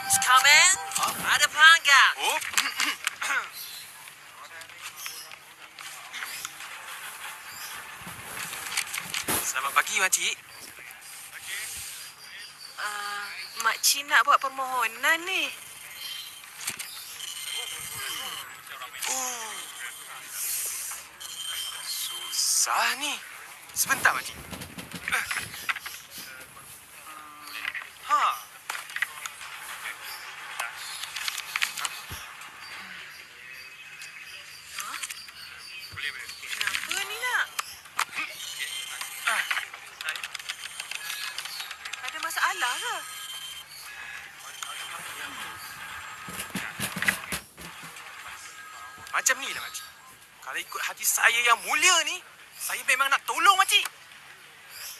Sekarang ada pelanggan. Oh, selamat pagi, makcik. Makcik nak buat permohonan ni. Susah ni. Sebentar, makcik. Ha. Kenapa ni nak? Ada masalah ke? Macam ni lah, makcik. Kalau ikut hati saya yang mulia ni, saya memang nak tolong, makcik.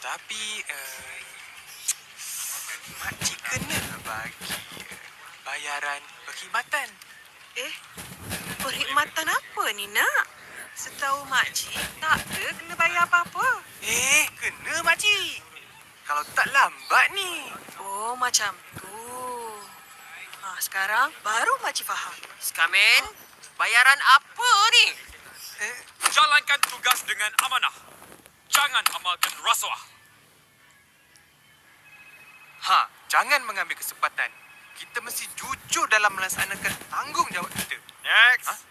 Tapi, makcik kena bagi bayaran perkhidmatan. Perkhidmatan apa ni nak? Setahu makcik, tak ada kena bayar apa-apa. Kena, makcik. Kalau tak lambat ni. Oh, macam tu. Sekarang baru makcik faham. Sekarang, bayaran apa ni? Jalankan tugas dengan amanah. Jangan amalkan rasuah. Jangan mengambil kesempatan. Kita mesti jujur dalam melaksanakan tanggungjawab kita. Next.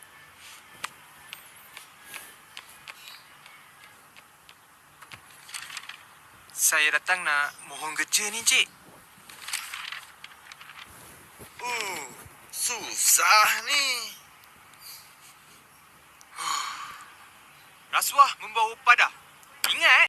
Saya datang nak mohon kerja ni, cik. Susah ni. Rasuah membawa upah dah. Ingat.